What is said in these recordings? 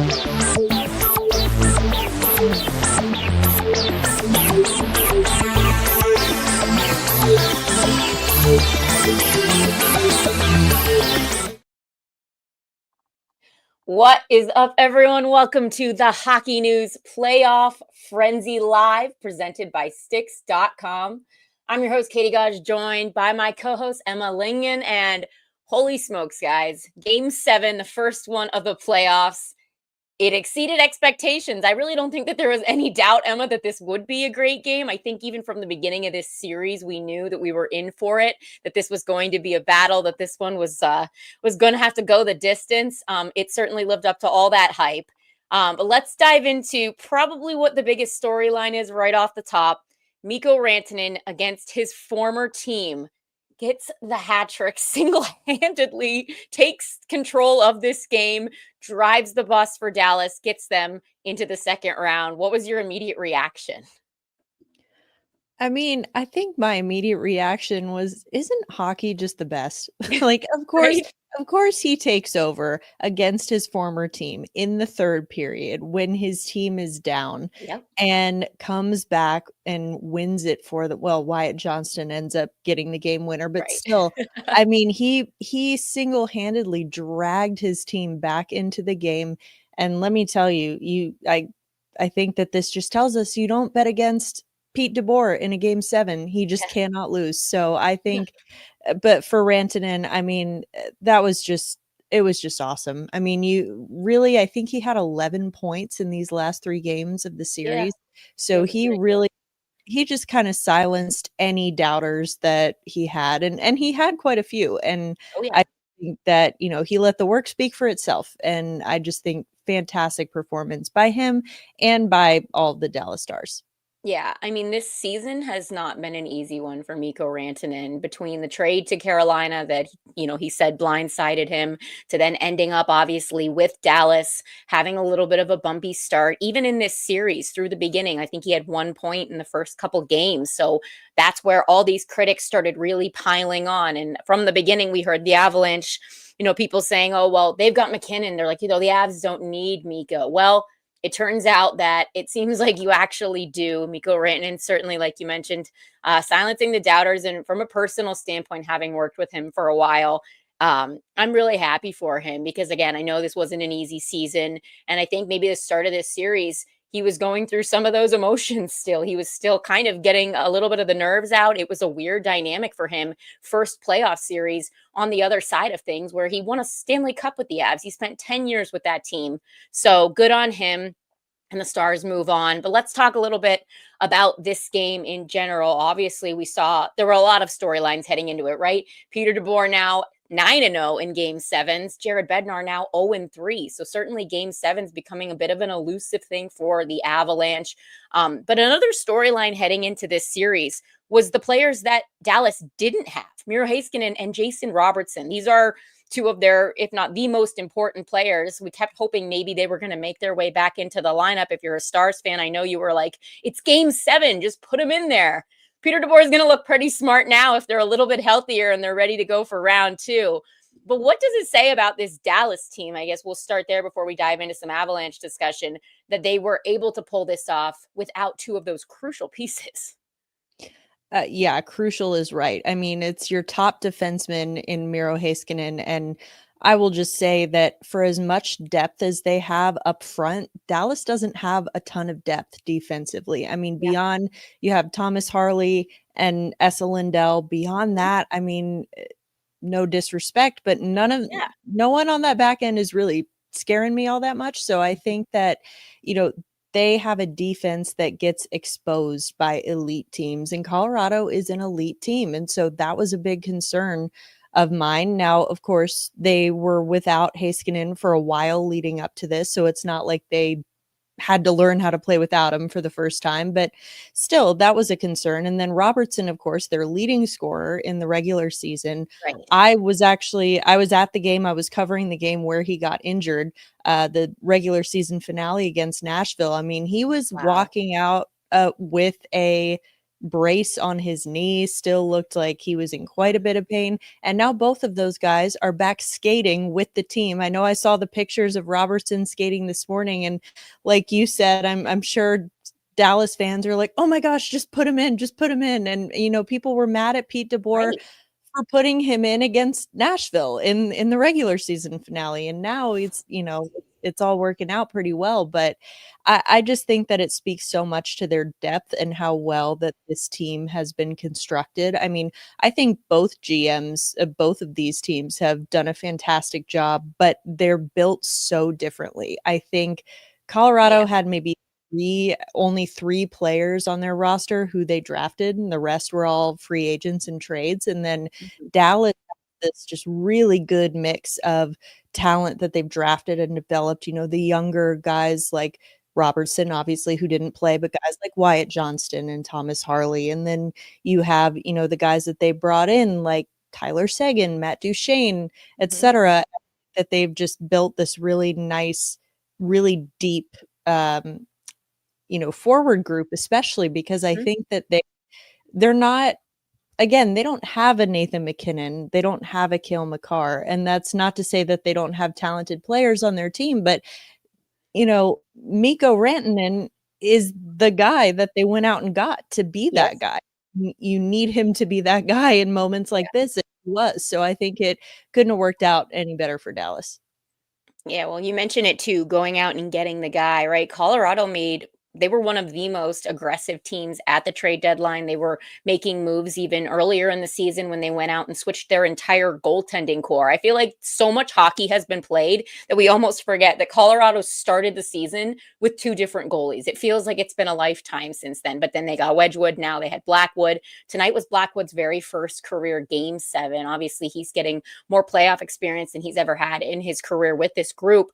What is up, everyone? Welcome to the Hockey News Playoff Frenzy Live, presented by Sticks.com. I'm your host, Katie Gage, joined by my co-host, Emma Lingen, and holy smokes, guys. Game 7, the first one of the playoffs. It exceeded expectations. I really don't think that there was any doubt, Emma, that this would be a great game. I think even from the beginning of this series, we knew that we were in for it, that this was going to be a battle, that this one was going to have to go the distance. It certainly lived up to all that hype. But let's dive into probably what the biggest storyline is right off the top. Mikko Rantanen against his former team gets the hat trick single-handedly, takes control of this game, drives the bus for Dallas, gets them into the second round. What was your immediate reaction? I mean, I think my immediate reaction was, isn't hockey just the best? Like, of course, Right? of course he takes over against his former team in the third period when his team is down Yep. and comes back and wins it for Wyatt Johnston ends up getting the game winner, but Right. still, I mean, he single-handedly dragged his team back into the game. And let me tell you, I think that this just tells us you don't bet against Pete DeBoer in a game 7. He just cannot lose. So I think, but for Rantanen, I mean, it was just awesome. I mean, I think he had 11 points in these last 3 games of the series. So he just kind of silenced any doubters that he had. And he had quite a few. And I think that, he let the work speak for itself. And I just think fantastic performance by him and by all the Dallas Stars. Yeah, I mean, this season has not been an easy one for Mikko Rantanen, between the trade to Carolina that, he said blindsided him, to then ending up obviously with Dallas, having a little bit of a bumpy start. Even in this series through the beginning, I think he had 1 point in the first couple games. So that's where all these critics started really piling on. And from the beginning, we heard the Avalanche, people saying, oh, well, they've got McKinnon. They're like, the Avs don't need Mikko. Well, it turns out that it seems like you actually do. Mikko Rantanen, certainly, like you mentioned, silencing the doubters. And from a personal standpoint, having worked with him for a while, I'm really happy for him because, again, I know this wasn't an easy season. And I think maybe the start of this series, he was going through some of those emotions still. He was still kind of getting a little bit of the nerves out. It was a weird dynamic for him. First playoff series on the other side of things, where he won a Stanley Cup with the Avs. He spent 10 years with that team. So good on him. And the Stars move on. But let's talk a little bit about this game in general. Obviously, we saw there were a lot of storylines heading into it, right? Peter DeBoer now 9-0 in game 7s. Jared Bednar now 0-3. So certainly game 7's becoming a bit of an elusive thing for the Avalanche. But another storyline heading into this series was the players that Dallas didn't have. Miro Heiskanen and Jason Robertson. These are 2 of their, if not the most important players. We kept hoping maybe they were going to make their way back into the lineup. If you're a Stars fan, I know you were like, it's game 7, just put them in there. Peter DeBoer is going to look pretty smart now if they're a little bit healthier and they're ready to go for round 2. But what does it say about this Dallas team? I guess we'll start there before we dive into some Avalanche discussion, that they were able to pull this off without 2 of those crucial pieces. Yeah, crucial is right. I mean, it's your top defenseman in Miro Heiskanen, and I will just say that for as much depth as they have up front, Dallas doesn't have a ton of depth defensively. I mean, beyond you have Thomas Harley and Esa Lindell. Beyond that, I mean, no disrespect, but no one on that back end is really scaring me all that much. So I think that, they have a defense that gets exposed by elite teams, and Colorado is an elite team. And so that was a big concern of mine. Now, of course, they were without Heiskanen for a while leading up to this. So it's not like they had to learn how to play without him for the first time, but still that was a concern. And then Robertson, of course, their leading scorer in the regular season. Right. I was at the game. I was covering the game where he got injured, the regular season finale against Nashville. I mean, he was walking out with a brace on his knee still looked like he was in quite a bit of pain. And now both of those guys are back skating with the team. I know I saw the pictures of Robertson skating this morning, and like you said, I'm sure Dallas fans are like, "Oh my gosh, just put him in, just put him in." And people were mad at Pete DeBoer Right. for putting him in against Nashville in the regular season finale, and now it's all working out pretty well. But I just think that it speaks so much to their depth and how well that this team has been constructed. I mean, I think both GMs of both of these teams have done a fantastic job, but they're built so differently. I think Yeah. Colorado had maybe only three players on their roster who they drafted, and the rest were all free agents and trades. And then Mhm. Dallas has this just really good mix of talent that they've drafted and developed. The younger guys like Robertson, obviously, who didn't play, but guys like Wyatt Johnston and Thomas Harley. And then you have, the guys that they brought in, like Tyler Seguin, Matt Duchene, Mhm. etc., that they've just built this really nice, really deep um, forward group, especially because I Mhm. think that they're not, again, they don't have a Nathan McKinnon, they don't have a Cale Makar, and that's not to say that they don't have talented players on their team, but Mikko Rantanen is the guy that they went out and got to be that Yes. guy. You need him to be that guy in moments like this, and he was. So I think it couldn't have worked out any better for Dallas. Yeah, well, you mentioned it too, going out and getting the guy, right? Colorado they were one of the most aggressive teams at the trade deadline. They were making moves even earlier in the season when they went out and switched their entire goaltending core. I feel like so much hockey has been played that we almost forget that Colorado started the season with two different goalies. It feels like it's been a lifetime since then, but then they got Wedgwood. Now they had Blackwood. Tonight was Blackwood's very first career game 7. Obviously, he's getting more playoff experience than he's ever had in his career with this group.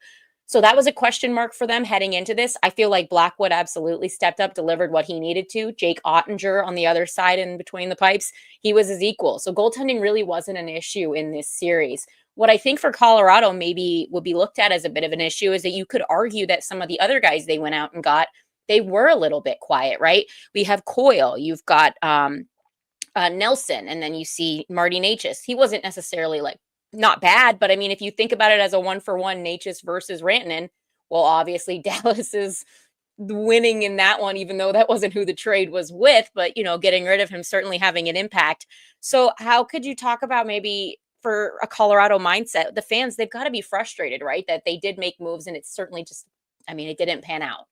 So that was a question mark for them heading into this. I feel like Blackwood absolutely stepped up, delivered what he needed to. Jake Ottinger on the other side in between the pipes, he was his equal. So goaltending really wasn't an issue in this series. What I think for Colorado maybe would be looked at as a bit of an issue is that you could argue that some of the other guys they went out and got, they were a little bit quiet, right? We have Coyle, you've got Nelson, and then you see Marty Natchez. He wasn't necessarily like not bad, but I mean, if you think about it as a 1-for-1 Natchez versus Rantanen, well, obviously Dallas is winning in that one, even though that wasn't who the trade was with. But getting rid of him certainly having an impact. So, how could you talk about maybe for a Colorado mindset? The fans, they've got to be frustrated, right? That they did make moves, and it's certainly just, I mean, it didn't pan out.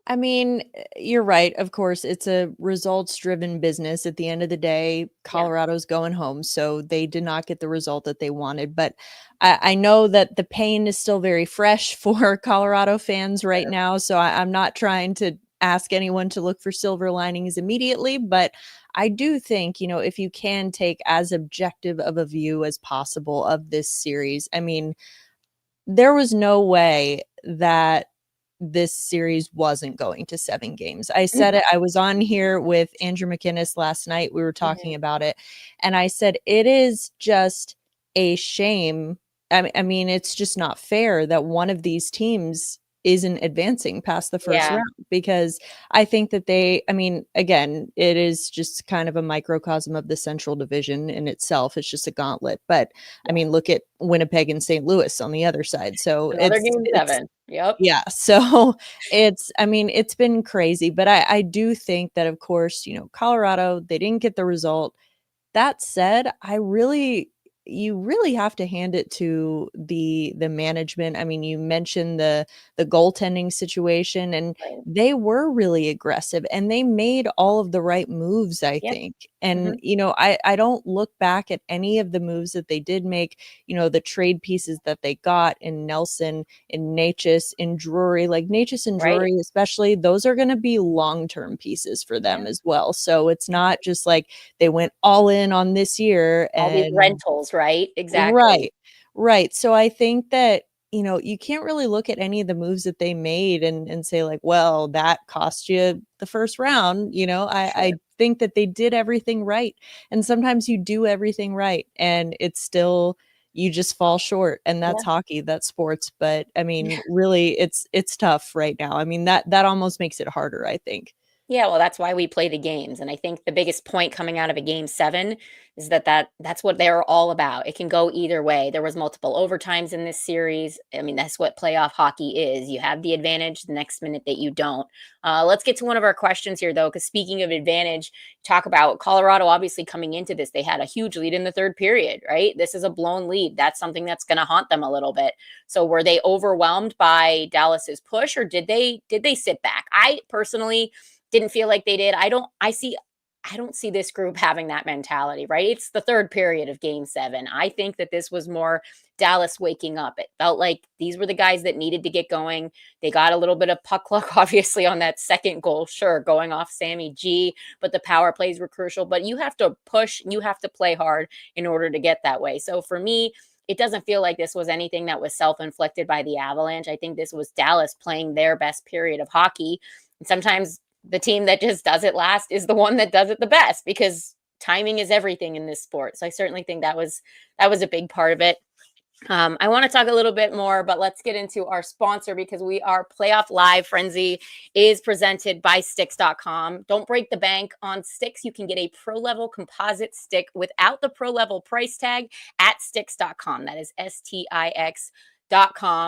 I mean, you're right. Of course, it's a results-driven business. At the end of the day, Yeah. Colorado's going home, so they did not get the result that they wanted. But I know that the pain is still very fresh for Colorado fans right Sure. now. So I'm not trying to ask anyone to look for silver linings immediately, but I do think, if you can take as objective of a view as possible of this series, I mean, there was no way that this series wasn't going to 7 games. I said it. I was on here with Andrew McInnes last night. We were talking Mhm. about it. And I said, it is just a shame. I mean, it's just not fair that one of these teams isn't advancing past the first Yeah. round, because I think that I mean, again, it is just kind of a microcosm of the Central Division in itself. It's just a gauntlet. But I Yeah. mean, look at Winnipeg and St. Louis on the other side. So Another game it's 7. Yep. yeah, so I mean, it's been crazy, but I do think that, of course, Colorado, they didn't get the result. That said, you really have to hand it to the management. I mean, you mentioned the goaltending situation, and Right. they were really aggressive and they made all of the right moves, I Yep. think. And Mhm. I don't look back at any of the moves that they did make, the trade pieces that they got in Nelson, in Natchez, in Drury, like Natchez and Right. Drury especially, those are going to be long-term pieces for Yeah. them as well. So it's Mhm. not just like they went all in on this year All these and rentals, right? Exactly. right. Right. So I think that, you can't really look at any of the moves that they made and say like, well, that cost you the first round. I Sure. think that they did everything right. And sometimes you do everything right and it's still you just fall short, and that's Yeah. hockey, that's sports. But I mean, really it's tough right now. I mean, that almost makes it harder, I think. Yeah, well, that's why we play the games. And I think the biggest point coming out of a game 7 is that's what they're all about. It can go either way. There was multiple overtimes in this series. I mean, that's what playoff hockey is. You have the advantage the next minute that you don't. Let's get to one of our questions here, though, because speaking of advantage, talk about Colorado obviously coming into this. They had a huge lead in the third period, right? This is a blown lead. That's something that's going to haunt them a little bit. So were they overwhelmed by Dallas's push, or did they sit back? I personally didn't feel like they did. I don't see this group having that mentality, right? It's the third period of game 7. I think that this was more Dallas waking up. It felt like these were the guys that needed to get going. They got a little bit of puck luck, obviously, on that second goal, sure, going off Sammy G, but the power plays were crucial. But you have to push, you have to play hard in order to get that way. So for me, it doesn't feel like this was anything that was self-inflicted by the Avalanche. I think this was Dallas playing their best period of hockey. And sometimes the team that just does it last is the one that does it the best, because timing is everything in this sport. So I certainly think that was a big part of it. I want to talk a little bit more, but let's get into our sponsor, because we are Playoff Live Frenzy is presented by Sticks.com. Don't break the bank on Sticks. You can get a pro level composite stick without the pro level price tag at Sticks.com. That is Stix.com.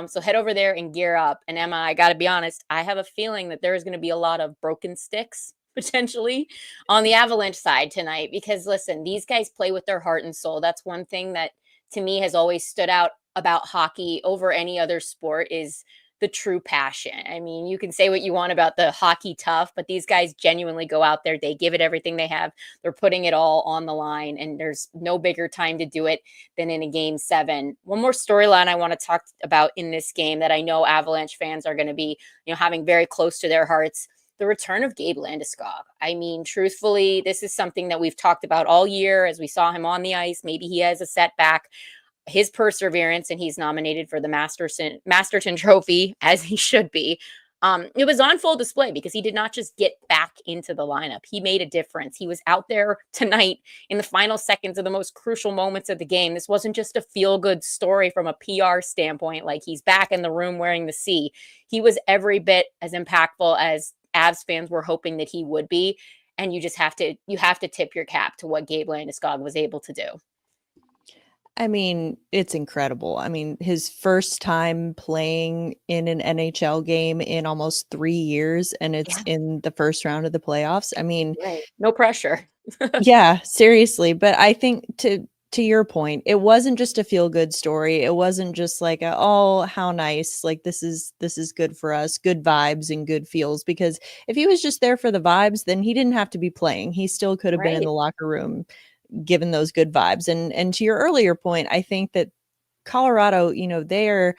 So head over there and gear up. And Emma, I got to be honest, I have a feeling that there is going to be a lot of broken sticks potentially on the Avalanche side tonight, because listen, these guys play with their heart and soul. That's one thing that to me has always stood out about hockey over any other sport, is the true passion. I mean, you can say what you want about the hockey tough, but these guys genuinely go out there. They give it everything they have. They're putting it all on the line, and there's no bigger time to do it than in a game 7. One more storyline I want to talk about in this game that I know Avalanche fans are going to be, having very close to their hearts: the return of Gabe Landeskog. I mean, truthfully, this is something that we've talked about all year as we saw him on the ice. Maybe he has a setback. His perseverance, and he's nominated for the Masterton Trophy, as he should be. It was on full display, because he did not just get back into the lineup. He made a difference. He was out there tonight in the final seconds of the most crucial moments of the game. This wasn't just a feel-good story from a PR standpoint, like he's back in the room wearing the C. He was every bit as impactful as Avs fans were hoping that he would be. And you just have to tip your cap to what Gabe Landeskog was able to do. I mean, it's incredible. I mean, his first time playing in an NHL game in almost 3 years, and it's Yeah, in the first round of the playoffs. I mean, right. No pressure. yeah, seriously, but I think to your point, it wasn't just a feel good story. It wasn't just like oh, how nice. Like this is good for us, good vibes and good feels, because if he was just there for the vibes, then he didn't have to be playing. He still could have been in Right. the locker room given those good vibes. And to your earlier point, I think that Colorado, they are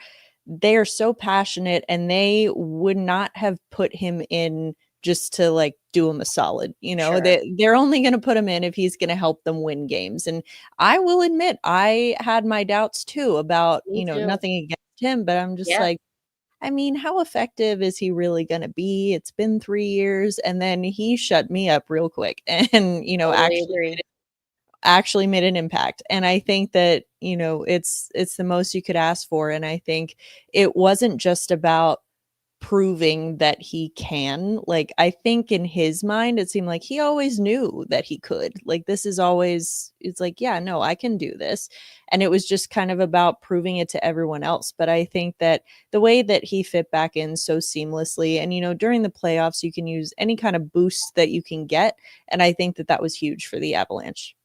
so passionate, and they would not have put him in just to like do him a solid. Sure. They're only going to put him in if he's going to help them win games. And I will admit, I had my doubts too about, Me too. nothing against him, but I'm just Yeah, like, I mean, how effective is he really going to be? It's been 3 years, and then he shut me up real quick, and totally agree. actually made an impact. And I think that, it's the most you could ask for. And I think it wasn't just about proving that he can. Like, I think in his mind, it seemed like he always knew that he could. Like, it's like, yeah, no, I can do this. And it was just kind of about proving it to everyone else. But I think that the way that he fit back in so seamlessly, and, during the playoffs, you can use any kind of boost that you can get. And I think that that was huge for the Avalanche.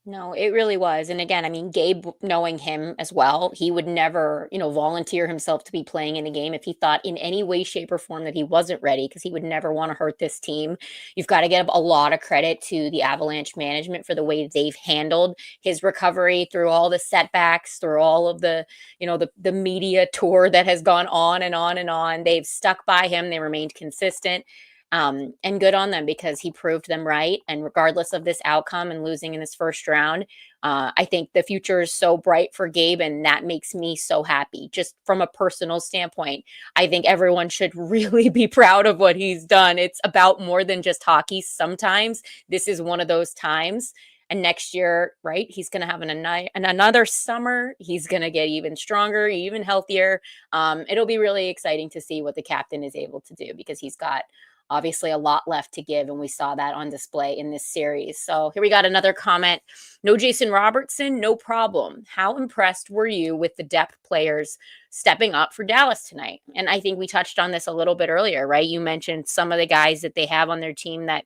No, it really was. And again, I mean, Gabe, knowing him as well, he would never, volunteer himself to be playing in a game if he thought in any way, shape, or form that he wasn't ready, because he would never want to hurt this team. You've got to give a lot of credit to the Avalanche management for the way they've handled his recovery through all the setbacks, through all of the media tour that has gone on and on and on. They've stuck by him. They remained consistent. And good on them, because he proved them right. And regardless of this outcome and losing in this first round, I think the future is so bright for Gabe, and that makes me so happy. Just from a personal standpoint, I think everyone should really be proud of what he's done. It's about more than just hockey. Sometimes this is one of those times. And next year, right, he's going to have another summer. He's going to get even stronger, even healthier. It'll be really exciting to see what the captain is able to do, because he's got obviously a lot left to give, and we saw that on display in this series. So here we got another comment. No Jason Robertson, no problem. How impressed were you with the depth players stepping up for Dallas tonight? And I think we touched on this a little bit earlier, right? You mentioned some of the guys that they have on their team that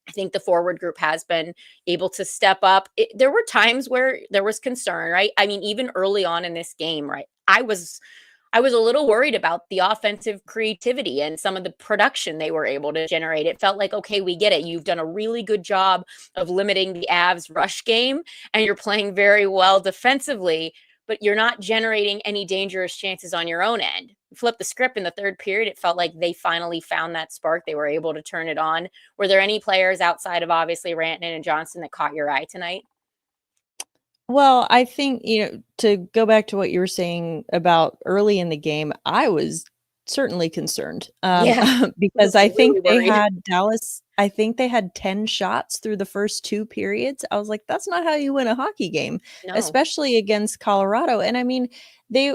I think the forward group has been able to step up. There were times where there was concern, right? I mean, even early on in this game, right? I was a little worried about the offensive creativity and some of the production they were able to generate. It felt like, okay, we get it. You've done a really good job of limiting the Avs rush game, and you're playing very well defensively, but you're not generating any dangerous chances on your own end. Flip the script in the third period. It felt like they finally found that spark. They were able to turn it on. Were there any players outside of obviously Rantanen and Johnson that caught your eye tonight? Well, I think, to go back to what you were saying about early in the game, I was certainly concerned, Yeah, because I think really worried. I think they had 10 shots through the first 2 periods. I was like, "That's not how you win a hockey game, No. especially against Colorado." And I mean, they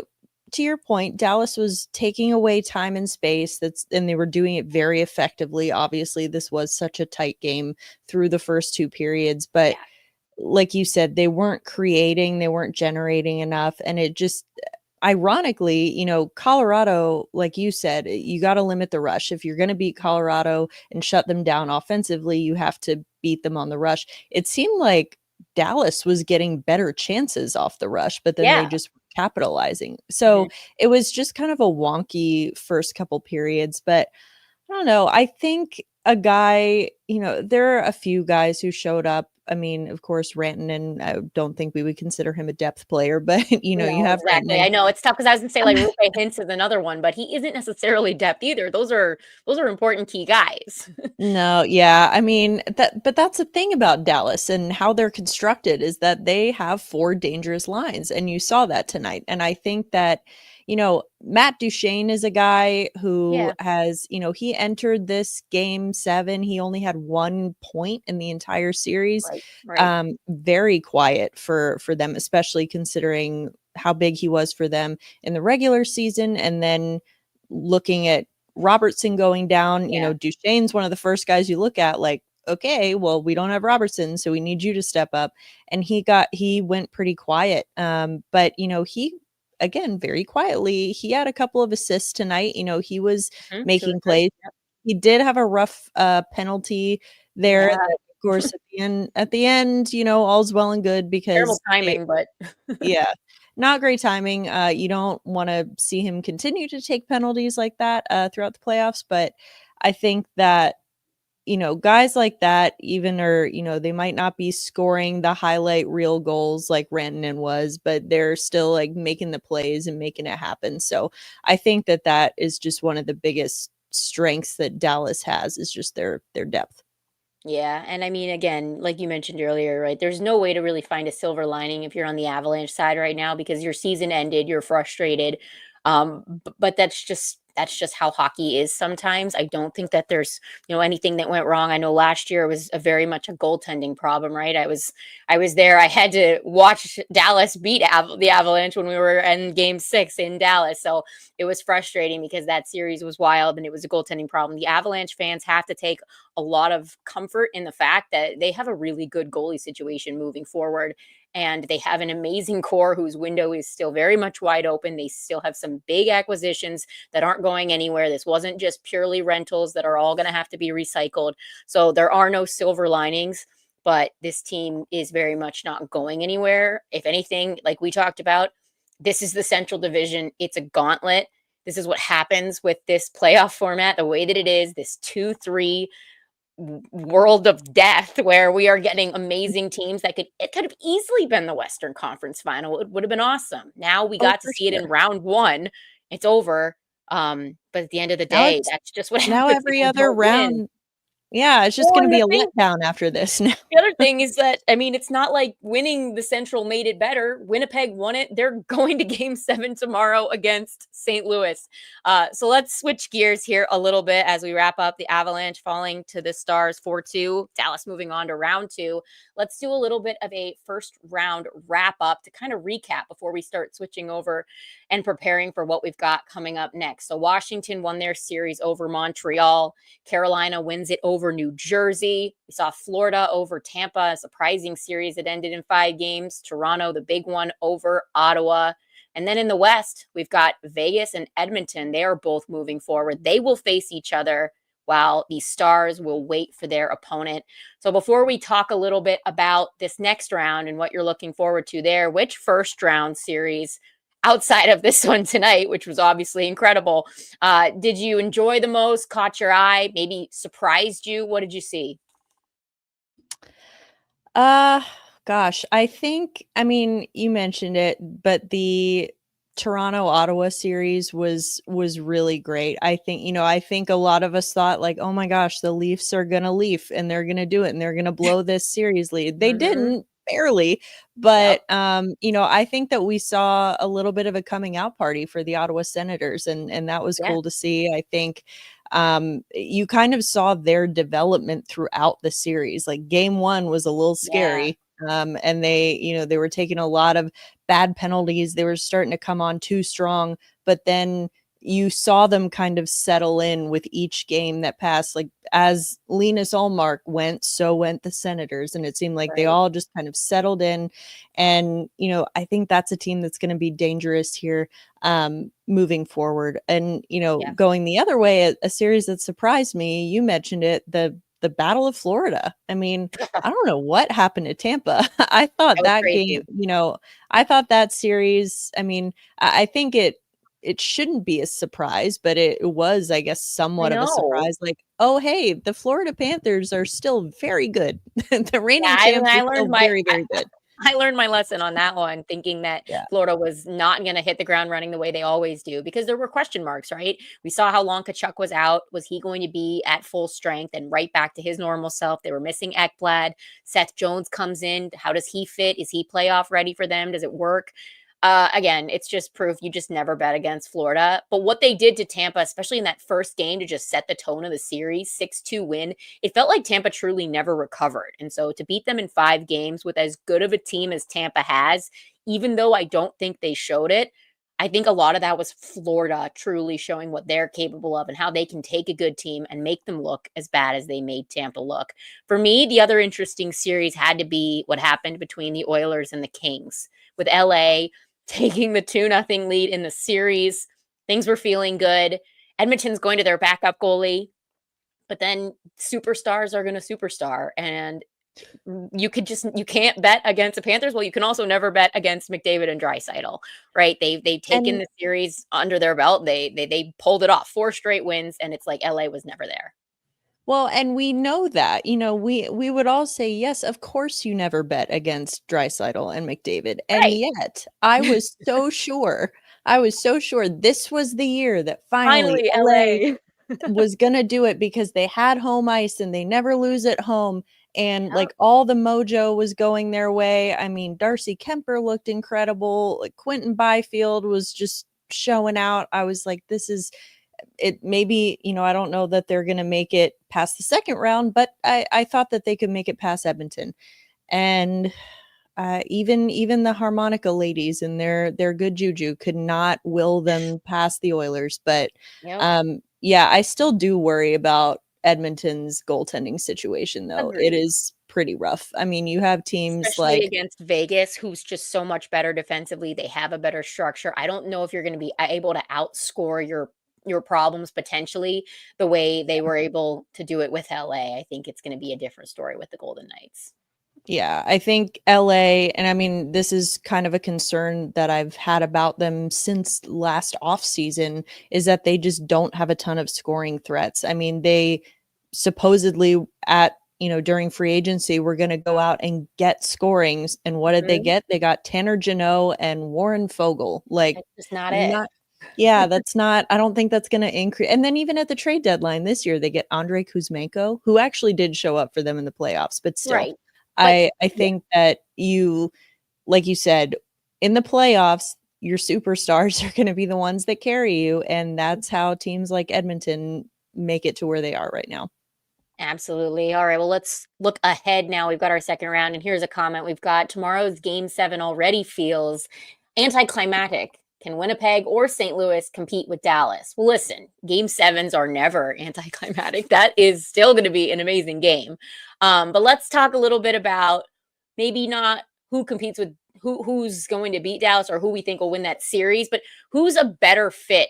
to your point, Dallas was taking away time and space, and they were doing it very effectively. Obviously, this was such a tight game through the first 2 periods, but Yeah. like you said, they weren't creating, they weren't generating enough. And it just, ironically, Colorado, like you said, you got to limit the rush. If you're going to beat Colorado and shut them down offensively, you have to beat them on the rush. It seemed like Dallas was getting better chances off the rush, but then they Yeah. just were capitalizing. So Mhm. it was just kind of a wonky first couple periods. But I don't know. I think a guy, there are a few guys who showed up. I mean, of course, Rantanen, I don't think we would consider him a depth player, but No, you have exactly. Rantanen. I know it's tough because I was gonna say like Rupe Hintz is another one, but he isn't necessarily depth either. Those are important key guys. No, yeah. I mean, but that's the thing about Dallas and how they're constructed is that they have 4 dangerous lines, and you saw that tonight. And I think that, Matt Duchene is a guy who Yeah. has, he entered this game 7. He only had 1 point in the entire series. Right. Right. Very quiet for them, especially considering how big he was for them in the regular season, and then looking at Robertson going down, Yeah. Duchene's one of the first guys you look at like, okay, well, we don't have Robertson, so we need you to step up. And he went pretty quiet. But he again very quietly, he had a couple of assists tonight. He was Mhm. 2 making assists. plays. He did have a rough penalty there. Yeah. That, of course, at the end, all's well and good Terrible because timing, but yeah. Not great timing. You don't wanna see him continue to take penalties like that, throughout the playoffs, but I think that, guys like that even are, they might not be scoring the highlight reel goals like Rantanen was, but they're still, like, making the plays and making it happen. So, I think that that is just one of the biggest strengths that Dallas has is just their depth. yeah, and I mean, again, like you mentioned earlier, right? There's no way to really find a silver lining if you're on the Avalanche side right now because your season ended, you're frustrated. But that's just how hockey is sometimes. I don't think that there's anything that went wrong. I know last year was a very much a goaltending problem, right? I was there. I had to watch Dallas beat the Avalanche when we were in Game 6 in Dallas, so it was frustrating because that series was wild and it was a goaltending problem. The Avalanche fans have to take a lot of comfort in the fact that they have a really good goalie situation moving forward. And they have an amazing core whose window is still very much wide open. They still have some big acquisitions that aren't going anywhere. This wasn't just purely rentals that are all going to have to be recycled. So there are no silver linings, but this team is very much not going anywhere. If anything, like we talked about, this is the Central Division. It's a gauntlet. This is what happens with this playoff format, the way that it is, this 2-3 world of death where we are getting amazing teams that could have easily been the Western Conference final. It would have been awesome. Now we Oh, got to for see it in sure. round 1. It's over. But at the end of the Now day, it's that's just what now happens if every you other don't win. round Yeah, it's just Well, gonna and be the a thing letdown after this now. The other thing is that, I mean, it's not like winning the Central made it better. Winnipeg won it. They're going to game 7 tomorrow against St. Louis. So let's switch gears here a little bit as we wrap up. The Avalanche falling to the Stars 4-2. Dallas moving on to round 2. Let's do a little bit of a first round wrap up to kind of recap before we start switching over and preparing for what we've got coming up next. So Washington won their series over Montreal. Carolina wins it over New Jersey. We saw Florida over Tampa, a surprising series that ended in 5 games. Toronto, the big one, over Ottawa. And then in the West, we've got Vegas and Edmonton. They are both moving forward. They will face each other while the Stars will wait for their opponent. So before we talk a little bit about this next round and what you're looking forward to there, which first round series outside of this one tonight, which was obviously incredible, did you enjoy the most, caught your eye, maybe surprised you? What did you see? Uh, Gosh, I mean, you mentioned it, but the Toronto-Ottawa series was really great. I think a lot of us thought like, "Oh my gosh, the Leafs are gonna leaf and they're gonna do it and they're gonna blow this series lead." They Mm-hmm. didn't, barely, Yep. but I think that we saw a little bit of a coming out party for the Ottawa Senators, and that was Yeah. cool to see. I think you kind of saw their development throughout the series. Like game 1 was a little Yeah. scary. And they were taking a lot of bad penalties. They were starting to come on too strong, but then you saw them kind of settle in with each game that passed. Like as Linus Ullmark went, so went the Senators, and it seemed like they Right. all just kind of settled in. And I think that's a team that's going to be dangerous here moving forward. And Yeah. going the other way, a series that surprised me. You mentioned it, the Battle of Florida. I mean, I don't know what happened to Tampa. I thought That was that game, crazy. I thought that series, I mean, I think it shouldn't be a surprise, but it was, I guess, I somewhat of a know. surprise. Like, oh, hey, the Florida Panthers are still very good. The Yeah, reigning I mean, champs are still very, very good. I learned my lesson on that one, thinking that Yeah. Florida was not going to hit the ground running the way they always do because there were question marks, right? We saw how long Kachuk was out. Was he going to be at full strength and right back to his normal self? They were missing Ekblad. Seth Jones comes in. How does he fit? Is he playoff ready for them? Does it work? Again, it's just proof you just never bet against Florida. But what they did to Tampa, especially in that first game to just set the tone of the series, 6-2 win, it felt like Tampa truly never recovered. And so to beat them in 5 games with as good of a team as Tampa has, even though I don't think they showed it, I think a lot of that was Florida truly showing what they're capable of and how they can take a good team and make them look as bad as they made Tampa look. For me, the other interesting series had to be what happened between the Oilers and the Kings, with LA taking the 2-0 lead in the series. Things were feeling good. Edmonton's going to their backup goalie, but then superstars are going to superstar, and you can't bet against the Panthers. Well, you can also never bet against McDavid and Draisaitl, right? They've taken And the series under their belt. They pulled it off, 4 straight wins, and it's like LA was never there. well, and we know that, we would all say, yes, of course you never bet against Draisaitl and McDavid. And Right. yet I was so sure this was the year that finally Finally, LA LA. was gonna do it because they had home ice and they never lose at home. And Yep. like all the mojo was going their way. I mean, Darcy Kemper looked incredible. Like Quentin Byfield was just showing out. I was like, this is it. Maybe, I don't know that they're gonna make it past the second round, but I thought that they could make it past Edmonton. And even the harmonica ladies and their good juju could not will them past the Oilers. But Yep. yeah, I still do worry about Edmonton's goaltending situation, though. It Agreed. is pretty rough. I mean, you have teams Especially like against Vegas, who's just so much better defensively. They have a better structure. I don't know if you're going to be able to outscore your problems potentially the way they were able to do it with LA. I think it's going to be a different story with the Golden Knights. yeah, I think LA, and I mean, this is kind of a concern that I've had about them since last offseason, is that they just don't have a ton of scoring threats. I mean, they supposedly during free agency, were going to go out and get scorings. And what did they Mhm. get? They got Tanner Jeannot and Warren Fogle. Like, That's just not not it. Yeah, I don't think that's going to increase. And then even at the trade deadline this year, they get Andrei Kuzmenko, who actually did show up for them in the playoffs, but still, Right. But I yeah, think that like you said, in the playoffs, your superstars are going to be the ones that carry you. And that's how teams like Edmonton make it to where they are right now. absolutely. All right. Well, let's look ahead now. We've got our second round, and here's a comment we've got. Tomorrow's game 7 already feels anticlimactic. Can Winnipeg or St. Louis compete with Dallas? Well, listen, game 7s are never anticlimactic. That is still going to be an amazing game. But let's talk a little bit about maybe not who competes with who's going to beat Dallas or who we think will win that series, but who's a better fit,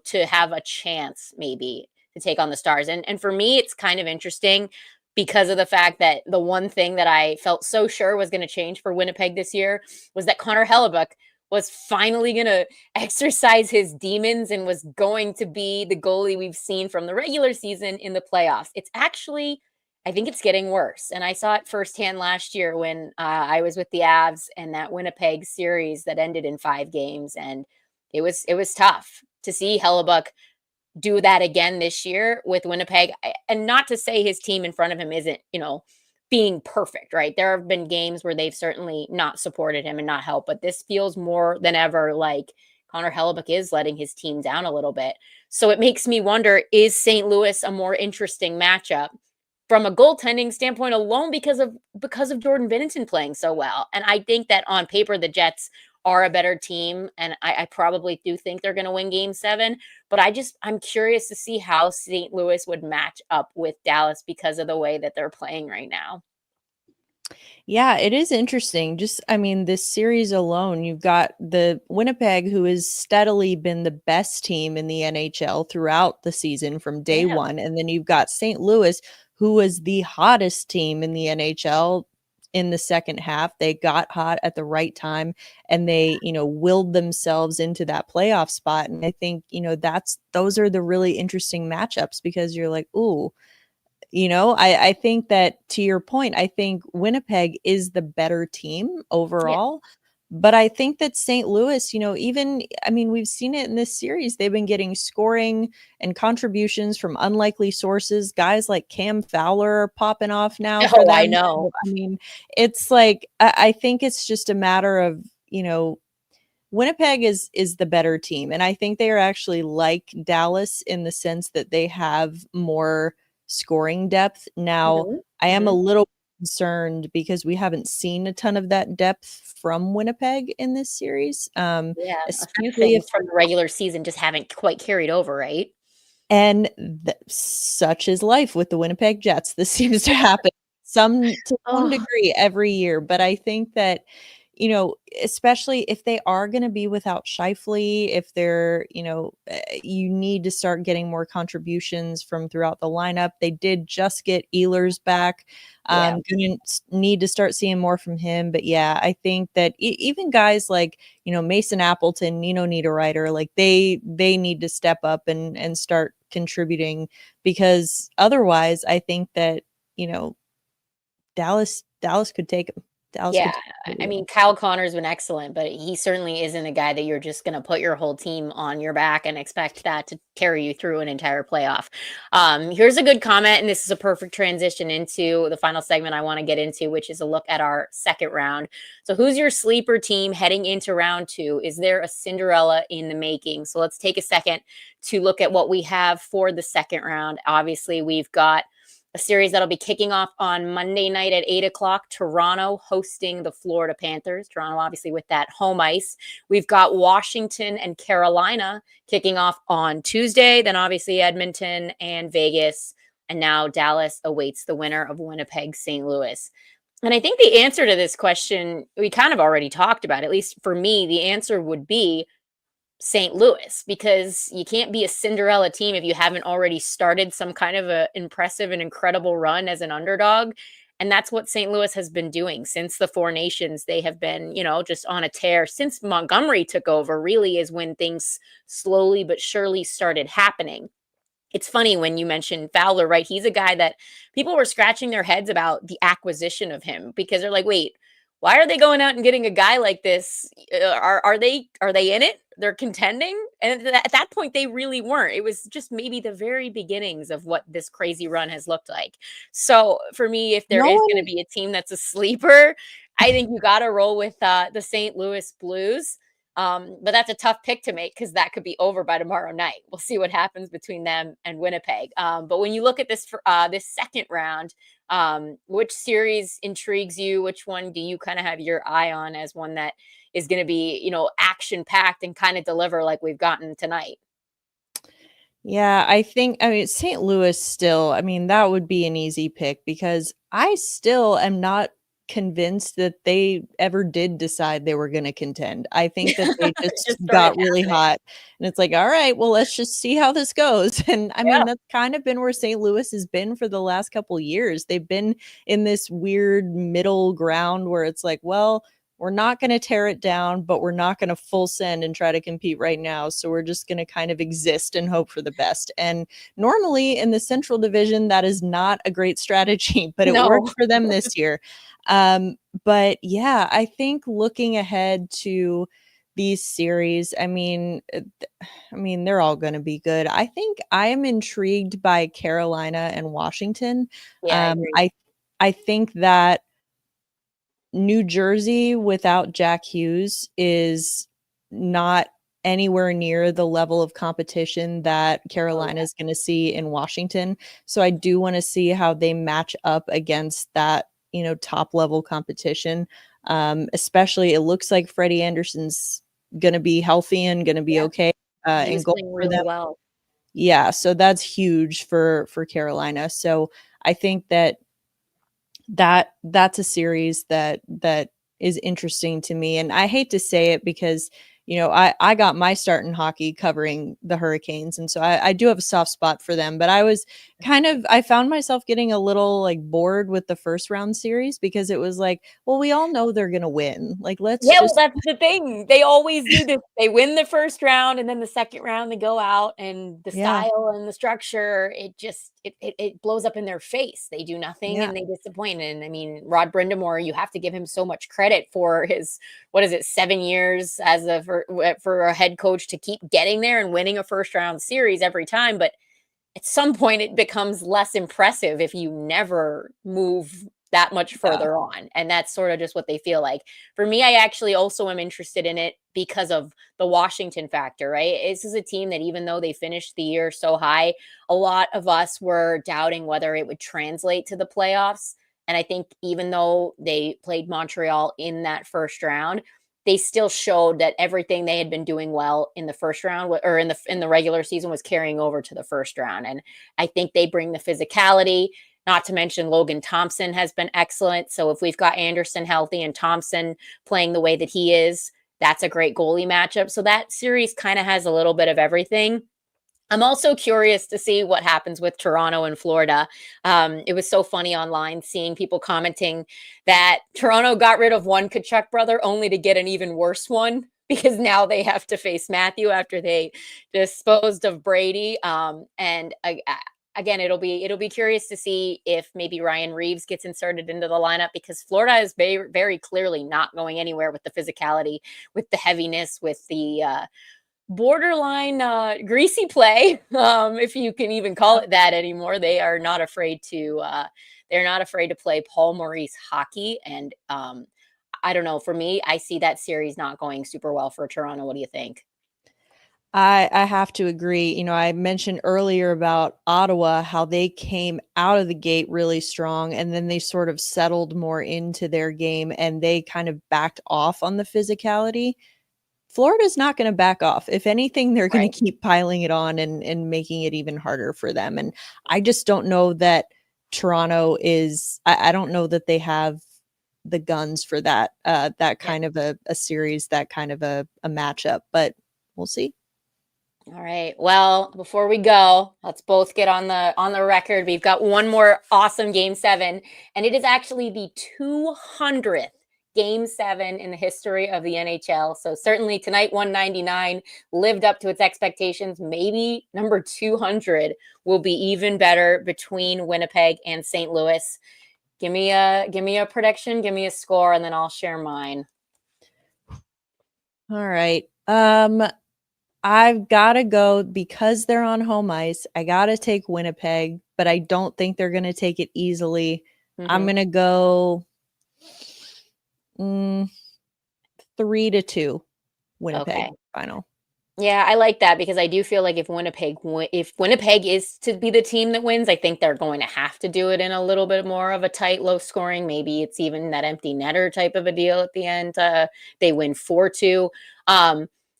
to have a chance maybe to take on the Stars. And for me, it's kind of interesting because of the fact that the one thing that I felt so sure was going to change for Winnipeg this year was that Connor Hellebuck was finally going to exercise his demons and was going to be the goalie we've seen from the regular season in the playoffs. It's actually, I think it's getting worse. And I saw it firsthand last year when I was with the Avs and that Winnipeg series that ended in 5 games. And it was tough to see Hellebuck do that again this year with Winnipeg. And not to say his team in front of him isn't, being perfect, right? There have been games where they've certainly not supported him and not helped, but this feels more than ever like Connor Hellebuck is letting his team down a little bit. So it makes me wonder, is St. Louis a more interesting matchup from a goaltending standpoint alone because of Jordan Binnington playing so well? And I think that on paper the Jets are a better team, and I probably do think they're going to win Game 7. But I'm curious to see how St. Louis would match up with Dallas because of the way that they're playing right now. Yeah, it is interesting. This series alone, you've got the Winnipeg, who has steadily been the best team in the NHL throughout the season from day Yeah. one. And then you've got St. Louis, who was the hottest team in the NHL in the second half. They got hot at the right time and they, willed themselves into that playoff spot. And I think, those are the really interesting matchups because you're like, ooh, I think that to your point, I think Winnipeg is the better team Yeah. overall. But I think that St. Louis, we've seen it in this series. They've been getting scoring and contributions from unlikely sources. Guys like Cam Fowler are popping off now for Oh, I them. know. It's like, I think it's just a matter of, Winnipeg is the better team. And I think they are actually like Dallas in the sense that they have more scoring depth. Now, Mhm, I am a mhm. little concerned because we haven't seen a ton of that depth from Winnipeg in this series. Yeah, a few Especially if things from the regular season just haven't quite carried over, right? and such is life with the Winnipeg Jets. This seems to happen to some Oh, degree every year, but I think that especially if they are going to be without Shifley, if they're, you need to start getting more contributions from throughout the lineup. They did just get Ehlers back. yeah. Gonna need to start seeing more from him. But yeah, I think that even guys like, Mason Appleton, Niederreiter, like they need to step up and start contributing because otherwise I think that, Dallas could take him. Dallas Yeah, could take I him. mean, Kyle Connor's been excellent, but he certainly isn't a guy that you're just gonna put your whole team on your back and expect that to carry you through an entire playoff. Here's a good comment, and this is a perfect transition into the final segment I wanna get into, which is a look at our second round. So who's your sleeper team heading into round 2? Is there a Cinderella in the making? So let's take a second to look at what we have for the second round. Obviously, we've got a series that'll be kicking off on Monday night at 8 o'clock. Toronto hosting the Florida Panthers. Toronto, obviously, with that home ice. We've got Washington and Carolina kicking off on Tuesday. Then, obviously, Edmonton and Vegas. And now Dallas awaits the winner of Winnipeg, St. Louis. And I think the answer to this question, we kind of already talked about, at least for me, the answer would be St. Louis, because you can't be a Cinderella team if you haven't already started some kind of a impressive and incredible run as an underdog. And that's what St. Louis has been doing since the Four Nations. They have been, just on a tear since Montgomery took over, really is when things slowly but surely started happening. It's funny when you mentioned Fowler, right? He's a guy that people were scratching their heads about the acquisition of him because they're like, wait, why are they going out and getting a guy like this? Are they in it? they're contending, and at that point they really weren't. It was just maybe the very beginnings of what this crazy run has looked like. So for me, if there No is going to one be a team that's a sleeper, I think you got to roll with the St. Louis Blues. But that's a tough pick to make because that could be over by tomorrow night. We'll see what happens between them and Winnipeg. But when you look at this second round, which series intrigues you? Which one do you kind of have your eye on as one that is going to be, action packed and kind of deliver like we've gotten tonight? Yeah, I mean, St. Louis still, I mean, that would be an easy pick because I still am not convinced that they ever did decide they were gonna contend. I think that they It just just started got really happening. hot, and it's like, "All right, well, let's just see how this goes." And, I mean, Yeah. that's kind of been where St. Louis has been for the last couple years. They've been in this weird middle ground where it's like, "Well, we're not gonna tear it down, but we're not gonna full send and try to compete right now, so we're just gonna kind of exist and hope for the best." And normally in the Central Division, that is not a great strategy, but it No. worked for them this year. Um, but yeah, I think looking ahead to these series, I mean, they're all going to be good. I think I am intrigued by Carolina and Washington. Yeah, I Um, agree. I I think that New Jersey without Jack Hughes is not anywhere near the level of competition that Oh, Carolina yeah. is going to see in Washington. So I do want to see how they match up against that, top level competition. Especially it looks like Freddie Anderson's going to be healthy and going to be Yeah. okay He and was goal playing for really them. well. Yeah, so that's huge for Carolina. So I think that's a series that is interesting to me, and I hate to say it because I got my start in hockey covering the Hurricanes, and so I do have a soft spot for them. But I found myself getting a little like bored with the first round series because it was like, well, we all know they're gonna win. Like, let's Yeah, well, just that's the thing. They always do this. They win the first round, and then the second round they go out, and the yeah, style and the structure, it blows up in their face. They do nothing yeah, and they disappoint. And I mean, Rod Brindamore, you have to give him so much credit for his what is it, 7 years as for a head coach to keep getting there and winning a first round series every time. But at some point it becomes less impressive if you never move that much yeah. further on. And that's sort of just what they feel like. For me, I actually also am interested in it because of the Washington factor, right? This is a team that even though they finished the year so high, a lot of us were doubting whether it would translate to the playoffs. And I think even though they played Montreal in that first round, they still showed that everything they had been doing well in the first round or in the regular season was carrying over to the first round. And I think they bring the physicality. Not to mention Logan Thompson has been excellent. So if we've got Anderson healthy and Thompson playing the way that he is, that's a great goalie matchup. So that series kind of has a little bit of everything. I'm also curious to see what happens with Toronto and Florida. It was so funny online seeing people commenting that Toronto got rid of one Kachuk brother only to get an even worse one because now they have to face Matthew after they disposed of Brady. Again, it'll be curious to see if maybe Ryan Reeves gets inserted into the lineup because Florida is very very clearly not going anywhere with the physicality, with the heaviness, with the borderline greasy play, if you can even call it that anymore. They're not afraid to play Paul Maurice hockey. And I don't know, for me, I see that series not going super well for Toronto. What do you think? I have to agree. I mentioned earlier about Ottawa, how they came out of the gate really strong and then they sort of settled more into their game and they kind of backed off on the physicality. Florida's not going to back off. If anything, they're going Right. to keep piling it on and making it even harder for them. And I just don't know that I don't know that they have the guns for that Yeah. kind of a series, that kind of a matchup, but we'll see. All right. Well, before we go, let's both get on the record. We've got one more awesome game 7, and it is actually the 200th game 7 in the history of the NHL. So certainly tonight 199 lived up to its expectations. Maybe number 200 will be even better between Winnipeg and St. Louis. Give me a prediction, give me a score, and then I'll share mine. All right. I've got to go because they're on home ice. I got to take Winnipeg, but I don't think they're going to take it easily. I'm Mhm. going to go 3-2 Okay. Winnipeg final. Yeah, I like that because I do feel like if Winnipeg is to be the team that wins, I think they're going to have to do it in a little bit more of a tight, low scoring. Maybe it's even that empty netter type of a deal at the end. They win 4-2.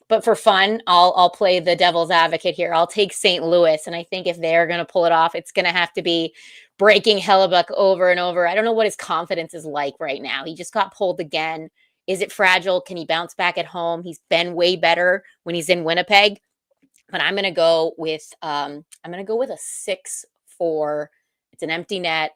But for fun, I'll play the devil's advocate here. I'll take St. Louis, and I think if they're going to pull it off, it's going to have to be breaking Hellebuck over and over. I don't know what his confidence is like right now. He just got pulled again. Is it fragile? Can he bounce back at home? He's been way better when he's in Winnipeg. But I'm gonna go with a 6-4. It's an empty net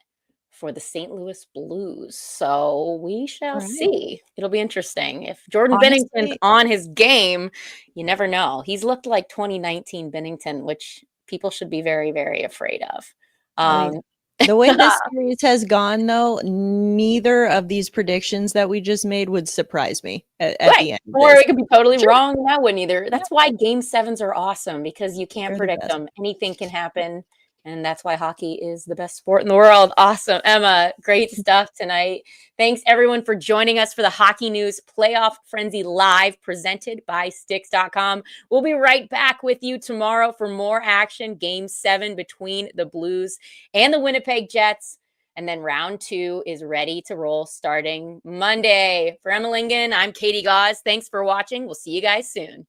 for the St. Louis Blues. So we All shall right. see. It'll be interesting. If Jordan Binnington's Honestly, on his game, you never know. He's looked like 2019 Binnington, which people should be very, very afraid of. I mean, Um, the way this series has gone, though, neither of these predictions that we just made would surprise me at Right. the end of Or this. it could be totally Sure. wrong, and that wouldn't either. Yeah, That's why game sevens are awesome because you can't they're the predict best. them. Anything can happen, and that's why hockey is the best sport in the world. Awesome. Emma, great stuff tonight. Thanks everyone for joining us for the Hockey News Playoff Frenzy Live presented by Sticks.com. We'll be right back with you tomorrow for more action. Game 7 between the Blues and the Winnipeg Jets. And then round 2 is ready to roll starting Monday. For Emma Lingen, I'm Katie Gauze. Thanks for watching. We'll see you guys soon.